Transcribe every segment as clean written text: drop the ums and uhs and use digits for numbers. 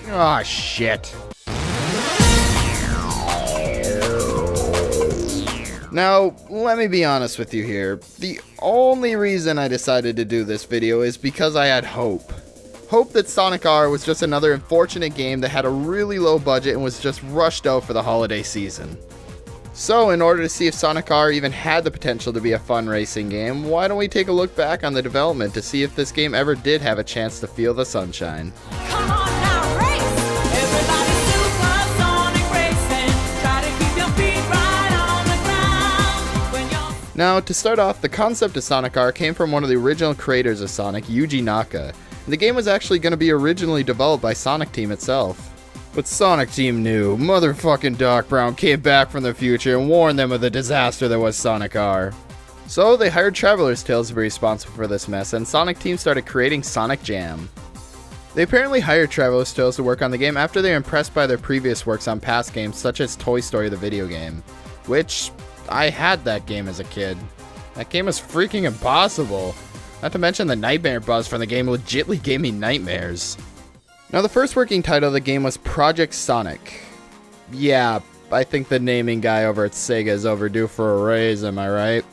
Aw, shit. Now, let me be honest with you here. The only reason I decided to do this video is because I had hope. Hope that Sonic R was just another unfortunate game that had a really low budget and was just rushed out for the holiday season. So, in order to see if Sonic R even had the potential to be a fun racing game, why don't we take a look back on the development to see if this game ever did have a chance to feel the sunshine. Come on now, race! Everybody supersonic racing. Try to keep your feet right on the ground. When you're... Now, to start off, the concept of Sonic R came from one of the original creators of Sonic, Yuji Naka. And the game was actually going to be originally developed by Sonic Team itself. But Sonic Team knew motherfucking Doc Brown came back from the future and warned them of the disaster that was Sonic R. So they hired Traveler's Tales to be responsible for this mess, and Sonic Team started creating Sonic Jam. They apparently hired Traveler's Tales to work on the game after they were impressed by their previous works on past games such as Toy Story the video game. Which, I had that game as a kid. That game was freaking impossible. Not to mention the nightmare buzz from the game legitly gave me nightmares. Now, the first working title of the game was Project Sonic. Yeah, I think the naming guy over at Sega is overdue for a raise, am I right?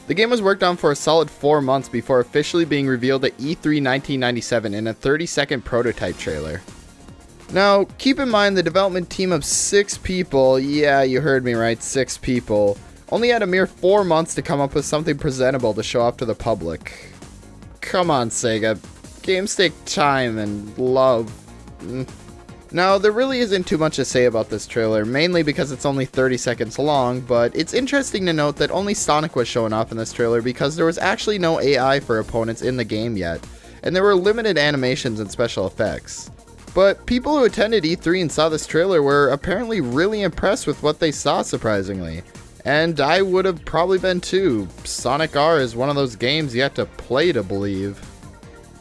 The game was worked on for a solid 4 months before officially being revealed at E3 1997 in a 30-second prototype trailer. Now, keep in mind the development team of 6 people, yeah, you heard me right, 6 people, only had a mere 4 months to come up with something presentable to show off to the public. Come on, Sega. Games take time and love. Now, there really isn't too much to say about this trailer, mainly because it's only 30 seconds long, but it's interesting to note that only Sonic was shown off in this trailer because there was actually no AI for opponents in the game yet, and there were limited animations and special effects. But people who attended E3 and saw this trailer were apparently really impressed with what they saw, surprisingly. And I would have probably been too. Sonic R is one of those games you have to play to believe.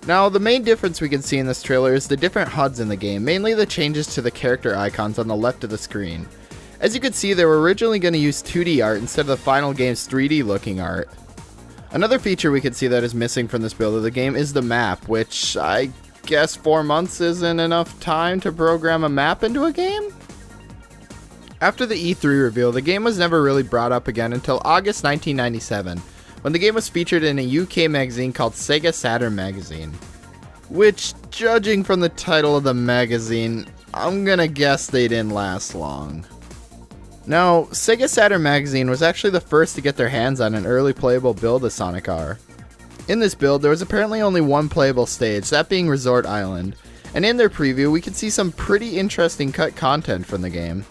Now, the main difference we can see in this trailer is the different HUDs in the game, mainly the changes to the character icons on the left of the screen. As you can see, they were originally going to use 2D art instead of the final game's 3D looking art. Another feature we can see that is missing from this build of the game is the map, which I guess 4 months isn't enough time to program a map into a game? After the E3 reveal, the game was never really brought up again until August 1997. When the game was featured in a UK magazine called Sega Saturn Magazine. Which, judging from the title of the magazine, I'm gonna guess they didn't last long. Now, Sega Saturn Magazine was actually the first to get their hands on an early playable build of Sonic R. In this build, there was apparently only one playable stage, that being Resort Island, and in their preview we could see some pretty interesting cut content from the game.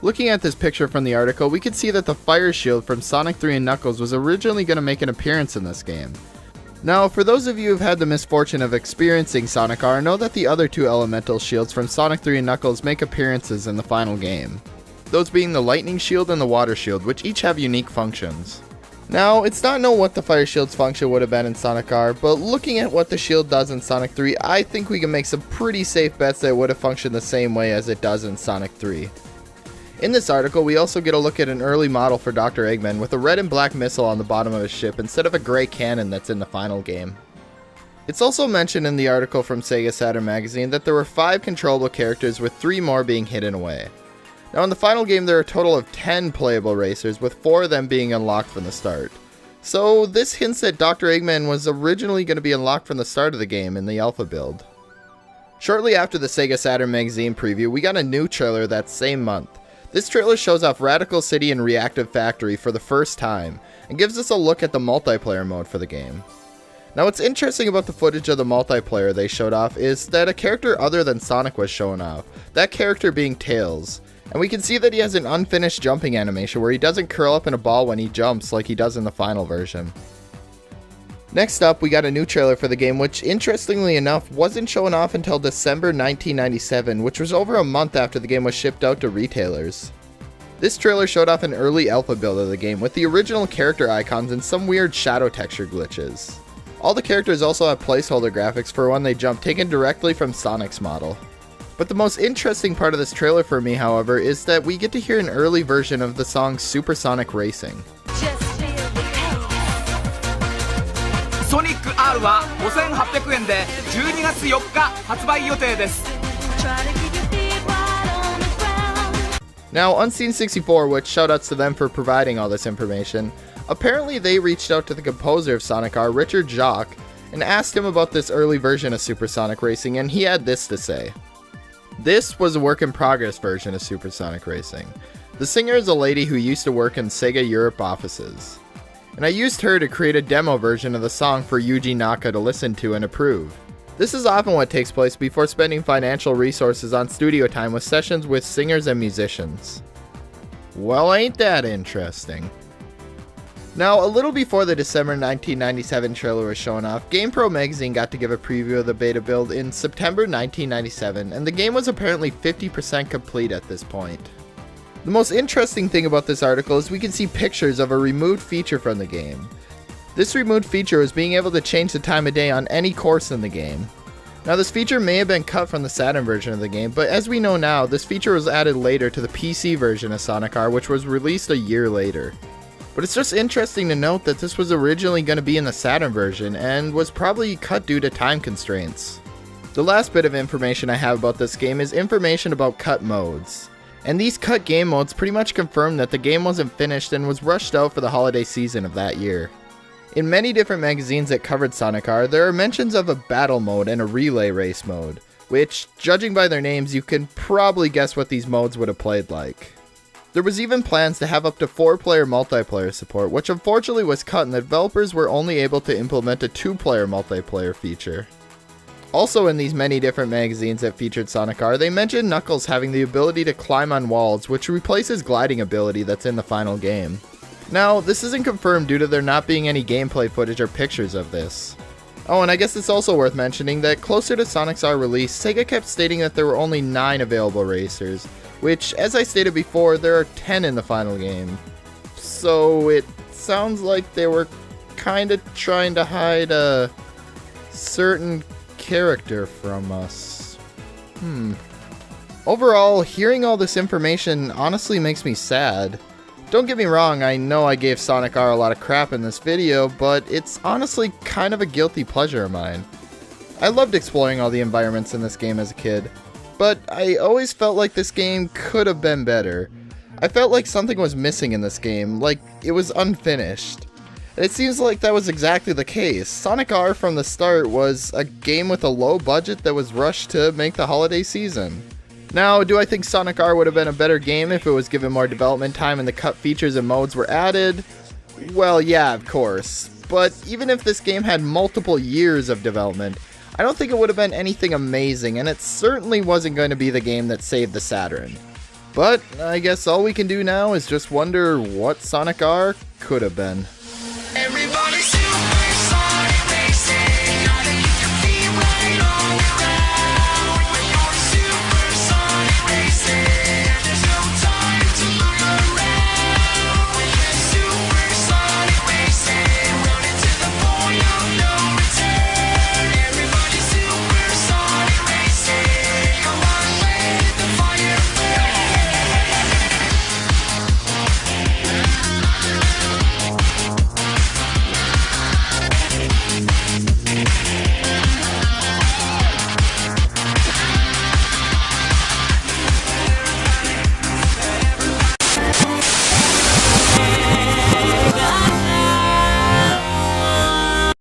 Looking at this picture from the article, we could see that the fire shield from Sonic 3 and Knuckles was originally going to make an appearance in this game. Now, for those of you who've had the misfortune of experiencing Sonic R, know that the other 2 elemental shields from Sonic 3 and Knuckles make appearances in the final game. Those being the lightning shield and the water shield, which each have unique functions. Now, it's not known what the fire shield's function would have been in Sonic R, but looking at what the shield does in Sonic 3, I think we can make some pretty safe bets that it would have functioned the same way as it does in Sonic 3. In this article, we also get a look at an early model for Dr. Eggman with a red and black missile on the bottom of his ship instead of a gray cannon that's in the final game. It's also mentioned in the article from Sega Saturn Magazine that there were 5 controllable characters with 3 more being hidden away. Now in the final game there are a total of 10 playable racers, with 4 of them being unlocked from the start. So this hints that Dr. Eggman was originally going to be unlocked from the start of the game in the alpha build. Shortly after the Sega Saturn Magazine preview, we got a new trailer that same month. This trailer shows off Radical City and Reactive Factory for the first time, and gives us a look at the multiplayer mode for the game. Now what's interesting about the footage of the multiplayer they showed off is that a character other than Sonic was shown off, that character being Tails. And we can see that he has an unfinished jumping animation where he doesn't curl up in a ball when he jumps like he does in the final version. Next up, we got a new trailer for the game, which interestingly enough wasn't shown off until December 1997, which was over a month after the game was shipped out to retailers. This trailer showed off an early alpha build of the game with the original character icons and some weird shadow texture glitches. All the characters also have placeholder graphics for when they jump, taken directly from Sonic's model. But the most interesting part of this trailer for me, however, is that we get to hear an early version of the song Supersonic Racing. Sonic R は5800円で12月4日発売予定です。Try to keep your feet right on the ground. Now, Unseen64, which shoutouts to them for providing all this information, apparently they reached out to the composer of Sonic R, Richard Jacques, and asked him about this early version of Supersonic Racing, and he had this to say. This was a work-in-progress version of Supersonic Racing. The singer is a lady who used to work in Sega Europe offices, and I used her to create a demo version of the song for Yuji Naka to listen to and approve. This is often what takes place before spending financial resources on studio time with sessions with singers and musicians. Well, ain't that interesting? Now, a little before the December 1997 trailer was shown off, GamePro magazine got to give a preview of the beta build in September 1997, and the game was apparently 50% complete at this point. The most interesting thing about this article is we can see pictures of a removed feature from the game. This removed feature was being able to change the time of day on any course in the game. Now, this feature may have been cut from the Saturn version of the game, but as we know now, this feature was added later to the PC version of Sonic R, which was released a year later. But it's just interesting to note that this was originally going to be in the Saturn version, and was probably cut due to time constraints. The last bit of information I have about this game is information about cut modes. And these cut game modes pretty much confirm that the game wasn't finished and was rushed out for the holiday season of that year. In many different magazines that covered Sonic R, there are mentions of a battle mode and a relay race mode, which, judging by their names, you can probably guess what these modes would have played like. There was even plans to have up to 4-player multiplayer support, which unfortunately was cut and the developers were only able to implement a 2-player multiplayer feature. Also in these many different magazines that featured Sonic R, they mentioned Knuckles having the ability to climb on walls, which replaces gliding ability that's in the final game. Now, this isn't confirmed due to there not being any gameplay footage or pictures of this. Oh, and I guess it's also worth mentioning that closer to Sonic's R release, Sega kept stating that there were only 9 available racers, which, as I stated before, there are 10 in the final game. So it sounds like they were kinda trying to hide a certain character from us. Overall, hearing all this information honestly makes me sad. Don't get me wrong, I know I gave Sonic R a lot of crap in this video, but it's honestly kind of a guilty pleasure of mine. I loved exploring all the environments in this game as a kid, but I always felt like this game could have been better. I felt like something was missing in this game, like it was unfinished. And it seems like that was exactly the case. Sonic R from the start was a game with a low budget that was rushed to make the holiday season. Now, do I think Sonic R would have been a better game if it was given more development time and the cut features and modes were added? Well, yeah, of course. But even if this game had multiple years of development, I don't think it would have been anything amazing, and it certainly wasn't going to be the game that saved the Saturn. But I guess all we can do now is just wonder what Sonic R could have been.